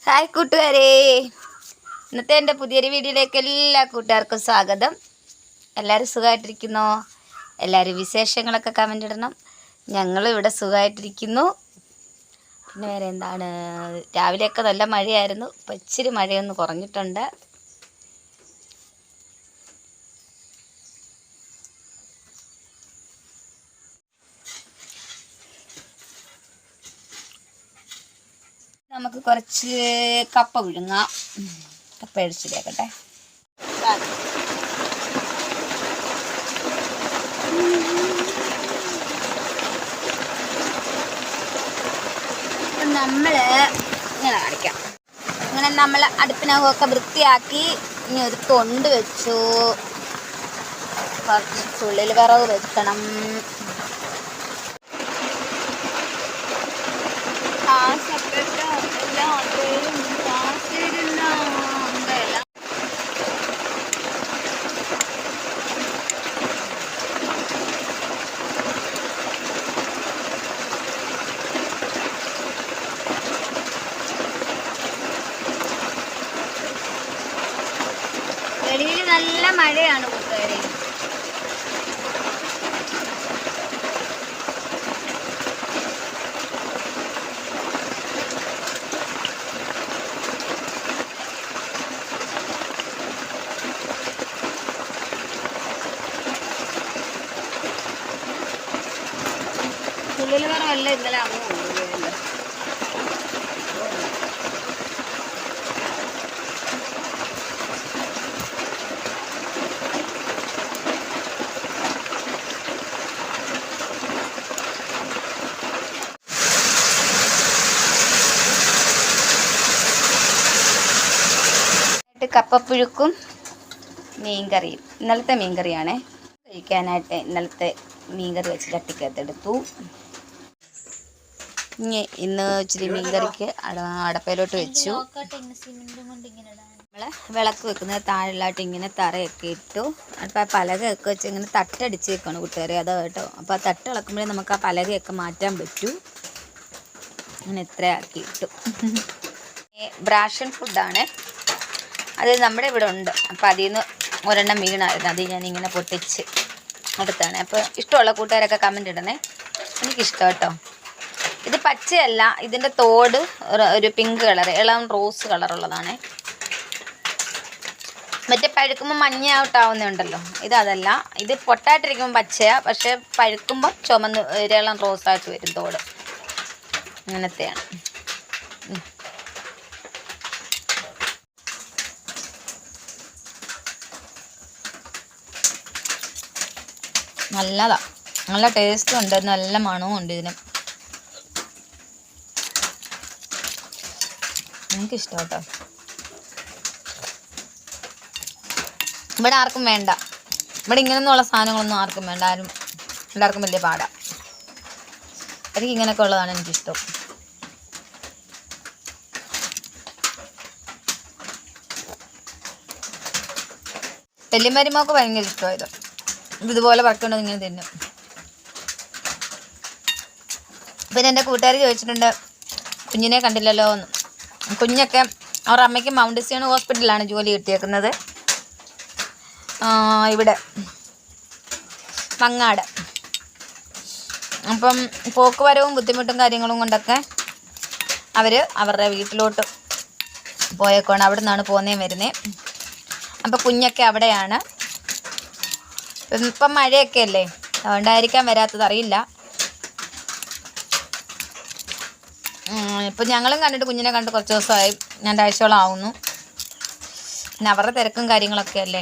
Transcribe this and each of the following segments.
Hi കൂട്ടുകാരെ, ഇന്നത്തെ എൻ്റെ പുതിയൊരു വീഡിയോയിലേക്ക് എല്ലാ കൂട്ടുകാർക്കും സ്വാഗതം. എല്ലാവരും സുഖമായിട്ടിരിക്കുന്നോ? എല്ലാവരും വിശേഷങ്ങളൊക്കെ കമൻ്റ് ഇടണം. ഞങ്ങളിവിടെ സുഖമായിട്ടിരിക്കുന്നു. പിന്നെ വേറെ എന്താണ്, രാവിലെയൊക്കെ നല്ല മഴയായിരുന്നു. ഇപ്പം ഇച്ചിരി മഴയൊന്ന് കുറഞ്ഞിട്ടുണ്ട്. നമുക്ക് കുറച്ച് കപ്പ പുഴുങ്ങാം. കപ്പ അടിച്ചിട്ടേക്കട്ടെ. നമ്മൾ ഇങ്ങനെ കാണിക്കാം. ഇങ്ങനെ നമ്മൾ അടുപ്പിനകമൊക്കെ വൃത്തിയാക്കി ഇനി ഒരു തൊണ്ട് വെച്ചു. കുറച്ച് ചുള്ളിൽ വിറവ് വെക്കണം. വെളിയിൽ നല്ല മഴയാണ് കൂട്ടുകാരെ. ഉള്ളിൽ വേറല്ല ഇന്നലെ അങ്ങ് കൊണ്ടുപോയല്ലോ. കപ്പപ്പുഴുക്കും മീൻകറിയും. ഇന്നലത്തെ മീൻകറിയാണേ. കഴിക്കാനായിട്ട് ഇന്നലത്തെ മീൻകറി വെച്ച് ചട്ടിക്കകത്തെടുത്തു. ഇന്ന് ഇച്ചിരി മീൻകറിക്ക് അടപ്പയിലോട്ട് വെച്ചു. നമ്മൾ വിളക്ക് വെക്കുന്നത് താഴെല്ലായിട്ട് ഇങ്ങനെ തറയൊക്കെ ഇട്ടു. അപ്പോൾ ആ പലകയൊക്കെ വെച്ച് ഇങ്ങനെ തട്ടടിച്ച് വെക്കണം കൂട്ടുകാരെ. അതാ കേട്ടോ. അപ്പോൾ ആ തട്ട് ഇളക്കുമ്പോഴേ നമുക്ക് ആ പലകയൊക്കെ മാറ്റാൻ പറ്റൂ. അങ്ങനെ ഇത്രയാക്കി ഇട്ടു. ബ്രാഷൻ ഫുഡാണ് അത്. നമ്മുടെ ഇവിടെ ഉണ്ട്. അപ്പോൾ അതിൽ നിന്ന് ഒരെണ്ണം വീണായിരുന്നു. അത് ഞാനിങ്ങനെ പൊട്ടിച്ച് എടുത്താണ്. അപ്പോൾ ഇഷ്ടമുള്ള കൂട്ടുകാരൊക്കെ കമൻ്റ് ഇടണേ. എനിക്കിഷ്ടം കേട്ടോ. ഇത് പച്ചയല്ല, ഇതിൻ്റെ തോട് ഒരു പിങ്ക് കളർ, ഇളം റോസ് കളറുള്ളതാണ്. മറ്റേ പഴുക്കുമ്പോൾ മഞ്ഞ ഔട്ടാവുന്നുണ്ടല്ലോ, ഇതല്ല. ഇത് പൊട്ടായിട്ടിരിക്കുമ്പോൾ പച്ചയാണ്, പക്ഷെ പഴുക്കുമ്പോൾ ചുമന്ന് ഇളം റോസായിട്ട് വരും തോട്. അങ്ങനത്തെയാണ്. നല്ലതാ, നല്ല ടേസ്റ്റും ഉണ്ട്, നല്ല മണവും ഉണ്ട് ഇതിന്. എനിക്കിഷ്ടം കേട്ടോ. ഇവിടെ ആർക്കും വേണ്ട. ഇവിടെ ഇങ്ങനെയൊന്നുള്ള സാധനങ്ങളൊന്നും ആർക്കും വേണ്ട. എല്ലാവർക്കും വലിയ പാടാ. എനിക്ക് ഇങ്ങനെയൊക്കെ ഉള്ളതാണ് എനിക്കിഷ്ടം. വല്യമ്മരിമോക്ക് ഭയങ്കര ഇഷ്ടമായത്. ഇതുപോലെ വറക്കൊണ്ട് ഇങ്ങനെ തിന്നും. പിന്നെ എൻ്റെ കൂട്ടുകാർ ചോദിച്ചിട്ടുണ്ട്, കുഞ്ഞിനെ കണ്ടില്ലല്ലോ എന്ന്. കുഞ്ഞൊക്കെ അവരുടെ അമ്മയ്ക്ക് മൗണ്ട് സിയോൺ ഹോസ്പിറ്റലിലാണ് ജോലി കിട്ടിയേക്കുന്നത്. ഇവിടെ മങ്ങാട്. അപ്പം പോക്ക് വരവും ബുദ്ധിമുട്ടും കാര്യങ്ങളും കൊണ്ടൊക്കെ അവർ അവരുടെ വീട്ടിലോട്ട് പോയേക്കാണ്. അവിടെ നിന്നാണ് പോകുന്നേ വരുന്നേ. അപ്പം കുഞ്ഞൊക്കെ അവിടെയാണ്. ഇപ്പം മഴയൊക്കെ അല്ലേ, അതുകൊണ്ടായിരിക്കാൻ വരാത്തത്, അറിയില്ല. ഇപ്പം ഞങ്ങളും കണ്ടിട്ട് കുഞ്ഞിനെ കണ്ട് കുറച്ച് ദിവസമായി, 2 ആഴ്ചയോളം ആവുന്നു. പിന്നെ അവരുടെ തിരക്കും കാര്യങ്ങളൊക്കെ അല്ലേ,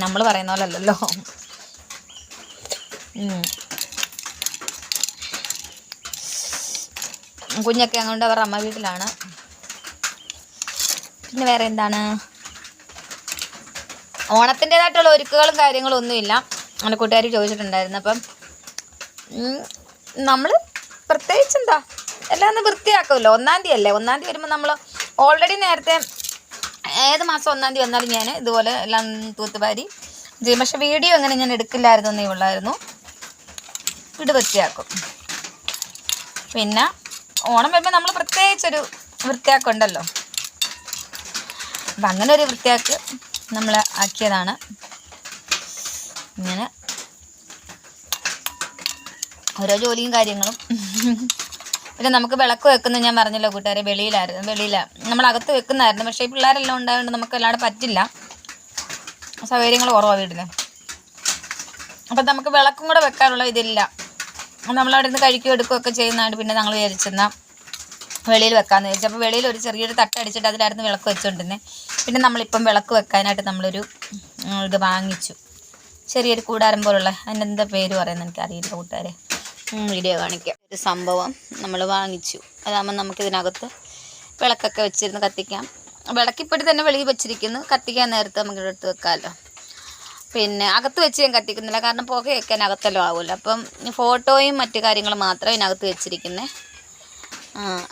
നമ്മൾ പറയുന്ന പോലെ അല്ലല്ലോ. കുഞ്ഞൊക്കെ അങ്ങോട്ട് അവരുടെ അമ്മ വീട്ടിലാണ്. പിന്നെ വേറെ എന്താണ്, ഓണത്തിൻ്റെതായിട്ടുള്ള ഒരുക്കുകളും കാര്യങ്ങളും ഒന്നുമില്ല. അങ്ങനെ കൂട്ടുകാർ ചോദിച്ചിട്ടുണ്ടായിരുന്നു. അപ്പം നമ്മൾ പ്രത്യേകിച്ച് എന്താ, എല്ലാം ഒന്ന് വൃത്തിയാക്കുമല്ലോ. 1-ാം തീയതി അല്ലേ. 1-ാം തീയതി വരുമ്പോൾ നമ്മൾ ഓൾറെഡി നേരത്തെ ഏത് മാസം 1-ാം തീയതി വന്നാലും ഞാൻ ഇതുപോലെ എല്ലാം തൂത്തുപാരി ചെയ്യും. പക്ഷെ വീഡിയോ അങ്ങനെ ഞാൻ എടുക്കില്ലായിരുന്നു എന്നേ ഉള്ളായിരുന്നു. വീട് വൃത്തിയാക്കും. പിന്നെ ഓണം വരുമ്പോൾ നമ്മൾ പ്രത്യേകിച്ചൊരു വൃത്തിയാക്കുണ്ടല്ലോ. അപ്പം അങ്ങനെ ഒരു വൃത്തിയാക്ക് നമ്മൾ ആക്കിയതാണ്. ഇങ്ങനെ ഓരോ ജോലിയും കാര്യങ്ങളും. പിന്നെ നമുക്ക് വിളക്ക് വെക്കുന്നത് ഞാൻ പറഞ്ഞല്ലോ കൂട്ടുകാരെ, വെളിയിലാണ് നമ്മളകത്ത് വെക്കുന്നതായിരുന്നു. പക്ഷേ ഈ പിള്ളേരെല്ലാം ഉണ്ടായതുകൊണ്ട് നമുക്ക് എല്ലാവരും പറ്റില്ല, സൗകര്യങ്ങൾ കുറവാണ് വീട്ടിൽ. അപ്പം നമുക്ക് വിളക്കും കൂടെ വെക്കാനുള്ള ഇതില്ല. നമ്മളവിടെ നിന്ന് കഴിക്കുകയോ എടുക്കുകയൊക്കെ ചെയ്യുന്നതാണ്. പിന്നെ ഞങ്ങൾ വിചാരിച്ചെന്നാൽ വെളിയിൽ വെക്കാമെന്ന് വിചാരിച്ചു. അപ്പോൾ വെളിയിൽ ഒരു ചെറിയൊരു തട്ടടിച്ചിട്ട് അതിലായിരുന്നു വിളക്ക് വെച്ചുകൊണ്ടിരുന്നത്. പിന്നെ നമ്മളിപ്പം വിളക്ക് വെക്കാനായിട്ട് നമ്മളൊരു ഇത് വാങ്ങിച്ചു, ചെറിയൊരു കൂടാരം പോലുള്ള, അതിനെന്താ പേര് പറയുന്നത് എനിക്കറിയില്ല കൂട്ടുകാരെ, വീഡിയോ കാണിക്കാം. ഒരു സംഭവം നമ്മൾ വാങ്ങിച്ചു. അതാകുമ്പോൾ നമുക്കിതിനകത്ത് വിളക്കൊക്കെ വെച്ചിരുന്ന് കത്തിക്കാം. വിളക്കിപ്പൊടി തന്നെ വെളിയിൽ വെച്ചിരിക്കുന്നു, കത്തിക്കാൻ നേരത്തെ നമുക്ക് എടുത്ത് വെക്കാമല്ലോ. പിന്നെ അകത്ത് വെച്ച് ഞാൻ കത്തിക്കുന്നില്ല, കാരണം പുകയൊക്കെ അകത്തെല്ലാം ആവുമല്ലോ. അപ്പം ഫോട്ടോയും മറ്റു കാര്യങ്ങളും മാത്രമേ ഇതിനകത്ത് വെച്ചിരിക്കുന്നത്.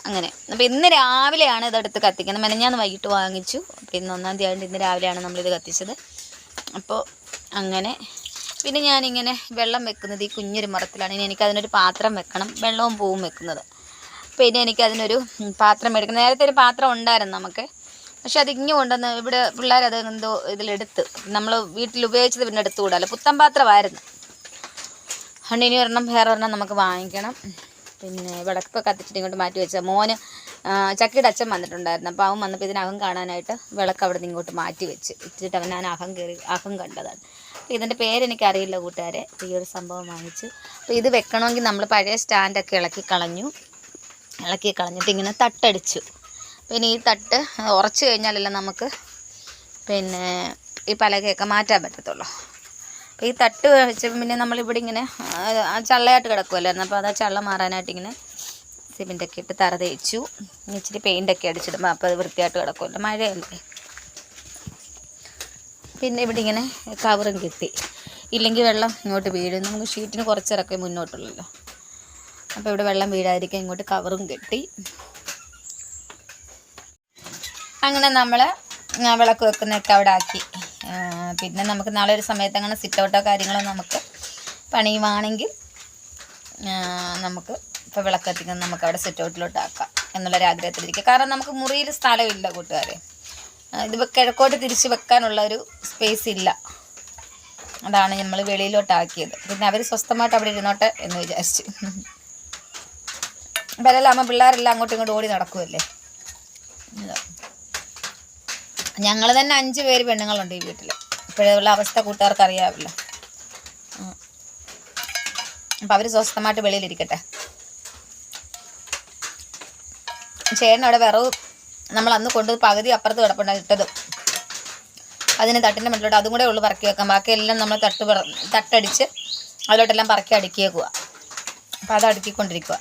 അങ്ങനെ. അപ്പോൾ ഇന്ന് രാവിലെയാണ് ഇതെടുത്ത് കത്തിക്കുന്നത്. മെനഞ്ഞാന്ന് വൈകിട്ട് വാങ്ങിച്ചു. പിന്നെ 1-ാം തീയതി ഇന്ന് രാവിലെയാണ് നമ്മളിത് കത്തിച്ചത്. അപ്പോൾ അങ്ങനെ. പിന്നെ ഞാനിങ്ങനെ വെള്ളം വെക്കുന്നത് ഈ കുഞ്ഞൊരു മറത്തിലാണ്. ഇനി എനിക്കതിനൊരു പാത്രം വെക്കണം, വെള്ളവും പൂവും വെക്കുന്നത്. പിന്നെ എനിക്കതിനൊരു പാത്രം എടുക്കണം. നേരത്തെ ഒരു പാത്രം ഉണ്ടായിരുന്നു നമുക്ക്, പക്ഷെ അതിങ്ങ് കൊണ്ടുവന്ന് ഇവിടെ പിള്ളേരത് എന്തോ ഇതിലെടുത്ത്, നമ്മൾ വീട്ടിൽ ഉപയോഗിച്ചത് പിന്നെ എടുത്തുകൂടാല്ലോ, പുത്തൻ പാത്രമായിരുന്നു. അതുകൊണ്ട് ഇനി വേറെ ഒരെണ്ണം നമുക്ക് വാങ്ങിക്കണം. പിന്നെ വിളക്കൊക്കെ കത്തിച്ചിട്ട് ഇങ്ങോട്ട് മാറ്റി വെച്ചാൽ മോന് ചക്കിയുടെ അച്ഛൻ വന്നിട്ടുണ്ടായിരുന്നു. അപ്പോൾ അവൻ വന്നപ്പോൾ ഇതിനകം കാണാനായിട്ട് വിളക്ക് അവിടെ നിന്ന് ഇങ്ങോട്ട് മാറ്റി വെച്ചിട്ട് അവൻ ഞാൻ അകം കണ്ടതാണ്. അപ്പോൾ ഇതിൻ്റെ പേരെനിക്കറിയില്ല കൂട്ടുകാരെ. ഈ ഒരു സംഭവം വാങ്ങിച്ചു. അപ്പോൾ ഇത് വെക്കണമെങ്കിൽ നമ്മൾ പഴയ സ്റ്റാൻഡൊക്കെ ഇളക്കി കളഞ്ഞിട്ട് ഇങ്ങനെ തട്ടടിച്ചു. പിന്നെ ഈ തട്ട് ഉറച്ചു കഴിഞ്ഞാലല്ല നമുക്ക് പിന്നെ ഈ പലകയൊക്കെ മാറ്റാൻ പറ്റത്തുള്ളൂ. അപ്പോൾ ഈ തട്ട് വെച്ച് പിന്നെ നമ്മളിവിടെ ഇങ്ങനെ ചള്ളയായിട്ട് കിടക്കുമല്ലായിരുന്നു. അപ്പോൾ അത് ചള്ള മാറാനായിട്ട് ഇങ്ങനെ സിമെൻ്റൊക്കെ ഇട്ട് തറ തേച്ചു. ഇച്ചിരി പെയിൻ്റൊക്കെ അടിച്ചിടുമ്പോൾ അപ്പോൾ അത് വൃത്തിയായിട്ട് കിടക്കുമല്ലോ, മഴയല്ലേ. പിന്നെ ഇവിടെ ഇങ്ങനെ കവറും കെട്ടി, ഇല്ലെങ്കിൽ വെള്ളം ഇങ്ങോട്ട് വീഴും. നമുക്ക് ഷീറ്റിന് കുറച്ചിറക്കേ മുന്നോട്ടുള്ളല്ലോ. അപ്പോൾ ഇവിടെ വെള്ളം വീഴാതിരിക്കാൻ ഇങ്ങോട്ട് കവറും കെട്ടി. അങ്ങനെ നമ്മൾ വിളക്ക് വെക്കുന്നതൊക്കെ അവിടെ ആക്കി. പിന്നെ നമുക്ക് നാളെ ഒരു സമയത്ത് അങ്ങനെ സിറ്റൗട്ടോ കാര്യങ്ങളോ നമുക്ക് പണിയുവാണെങ്കിൽ നമുക്ക് ഇപ്പോൾ വിളക്ക് കത്തിക്കുന്നത് നമുക്ക് അവിടെ സിറ്റൗട്ടിലോട്ട് ആക്കാം എന്നുള്ളൊരാഗ്രഹത്തിലിരിക്കുക. കാരണം നമുക്ക് മുറിയിൽ സ്ഥലമില്ല കൂട്ടുകാരെ. ഇത് കിഴക്കോട്ട് തിരിച്ച് വെക്കാനുള്ള ഒരു സ്പേസ് ഇല്ല. അതാണ് നമ്മൾ വെളിയിലോട്ടാക്കിയത്. പിന്നെ അവർ സ്വസ്ഥമായിട്ട് അവിടെ ഇരുന്നോട്ടെ എന്ന് വിചാരിച്ചു. വരലാകുമ്പോൾ പിള്ളേരെല്ലാം അങ്ങോട്ടും ഇങ്ങോട്ടും ഓടി നടക്കുമല്ലേ. ഞങ്ങൾ തന്നെ 5 പേര് പെണ്ണുങ്ങളുണ്ട് ഈ വീട്ടിൽ. ഇപ്പോഴുള്ള അവസ്ഥ കൂട്ടുകാർക്ക് അറിയാമല്ലോ. അപ്പം അവർ സ്വസ്ഥമായിട്ട് വെളിയിലിരിക്കട്ടെ. ചേട്ടൻ അവിടെ വിറവ് നമ്മൾ അന്ന് കൊണ്ട് പകുതി അപ്പുറത്ത് കിടപ്പുണ്ടായി ഇട്ടത്, അതിന് തട്ടിൻ്റെ മുകളിലോട്ട് അതും കൂടെ ഉള്ളു പറക്കി വെക്കാം. ബാക്കിയെല്ലാം നമ്മൾ തട്ടടിച്ച് അതിലോട്ടെല്ലാം പറക്കി അടുക്കിയേക്കുക. അപ്പം അത് അടുക്കിക്കൊണ്ടിരിക്കുക.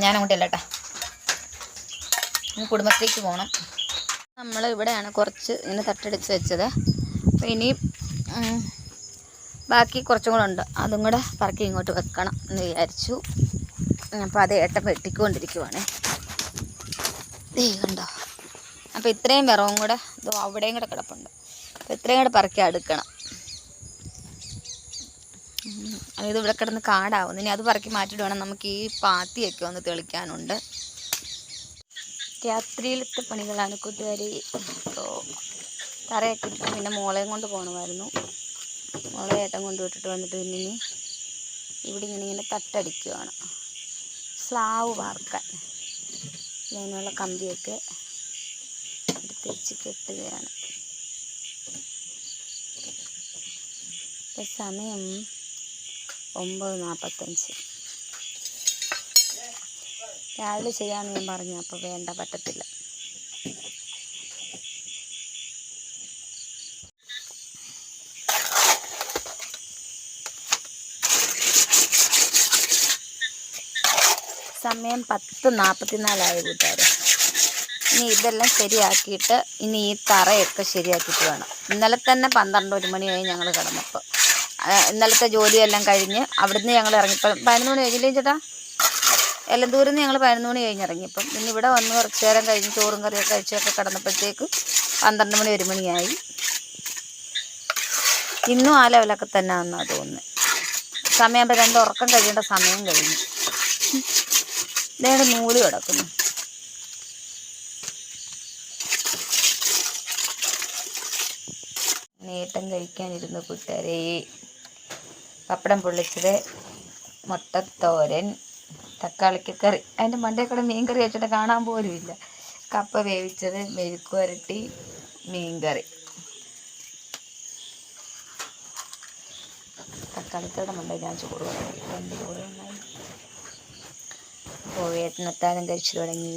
ഞാൻ അങ്ങോട്ടല്ല കേട്ടോ, ഇനി കുടുംബശ്രീക്ക് പോകണം. നമ്മൾ ഇവിടെയാണ് കുറച്ച് ഇങ്ങനെ തട്ടടിച്ച് വെച്ചത്. അപ്പോൾ ഇനി ബാക്കി കുറച്ചും കൂടെ ഉണ്ട്, അതും കൂടെ പറക്കി ഇങ്ങോട്ട് വെക്കണം എന്ന് വിചാരിച്ചു. അപ്പോൾ അത് ഏട്ടൻ വെട്ടിക്കൊണ്ടിരിക്കുവാണേ. കണ്ടോ. അപ്പോൾ ഇത്രയും വിറവും കൂടെ അവിടെയും കൂടെ കിടപ്പുണ്ട്. അപ്പോൾ ഇത്രയും കൂടെ പറക്കി അടുക്കണം. ഇത് ഇവിടെ കിടന്ന് കാടാവുന്നു. ഇനി അത് പറക്കി മാറ്റിയിട്ട് വേണം നമുക്ക് ഈ പാത്തിയൊക്കെ ഒന്ന് തെളിക്കാനുണ്ട്. രാത്രിയിലത്തെ പണികളാണ് കൂട്ടുകാരി. അപ്പോൾ തറയൊക്കെ ഇട്ടു. പിന്നെ മോളെയും കൊണ്ട് പോകണമായിരുന്നു. മോളെ ഏട്ടൻ കൊണ്ടുവിട്ടിട്ട് വന്നിട്ട് പിന്നെ ഇനി ഇവിടെ ഇങ്ങനെ തട്ടടിക്കുകയാണ്, സ്ലാവ് വാർക്കാൻ. അതിനുള്ള കമ്പിയൊക്കെ എടുത്ത് വെച്ച് കെട്ടുകയാണ്. സമയം 9:45. രാവിലെ ചെയ്യാമെന്ന് ഞാൻ പറഞ്ഞു. അപ്പോൾ വേണ്ട, പറ്റത്തില്ല. സമയം 10:44 കൂട്ടുകാരെ. ഇനി ഇതെല്ലാം ശരിയാക്കിയിട്ട് ഇനി ഈ തറയൊക്കെ ശരിയാക്കിയിട്ട് വേണം. ഇന്നലെ തന്നെ 12-1 മണിയായി ഞങ്ങൾ കിടന്നപ്പോൾ. ഇന്നലത്തെ ജോലിയെല്ലാം കഴിഞ്ഞ് അവിടുന്ന് ഞങ്ങൾ ഇറങ്ങിയപ്പോൾ 11 മണി കഴിഞ്ഞില്ലേ ചേട്ടാ? എല്ലന്തൂരിൽ നിന്ന് ഞങ്ങൾ 11 മണി കഴിഞ്ഞിറങ്ങിയപ്പം പിന്നെ ഇവിടെ വന്ന് കുറച്ച് നേരം കഴിഞ്ഞ് ചോറും കറിയൊക്കെ കഴിച്ചൊക്കെ കിടന്നപ്പോഴത്തേക്ക് 12 മണി 1 മണിയായി. ഇന്നും ആ ലെവലൊക്കെ തന്നെ ആണെന്നാണ് തോന്നുന്നത്. സമയം 2 ഉറക്കം കഴിയേണ്ട സമയം കഴിഞ്ഞു. ഇതേടെ നൂല് കിടക്കുന്നു. നേട്ടം കഴിക്കാനിരുന്നു കൂട്ടുകാരെ. പപ്പടം പൊള്ളിച്ചത്, മുട്ടത്തോരൻ, തക്കാളിക്ക് കറി, അതിൻ്റെ മണ്ടേക്കൂടെ മീൻ കറി വെച്ചിട്ട് കാണാൻ പോലും ഇല്ല. കപ്പ വേവിച്ചത്, മെഴുക്ക് പുരട്ടി, മീൻ കറി. തക്കാളിക്കറിയുടെ മണ്ടേ ഞാൻ ചോറ് തുടങ്ങി. 2 ചോറ് നന്നായി. പോവേട്ടനത്താനും കഴിച്ചു തുടങ്ങി.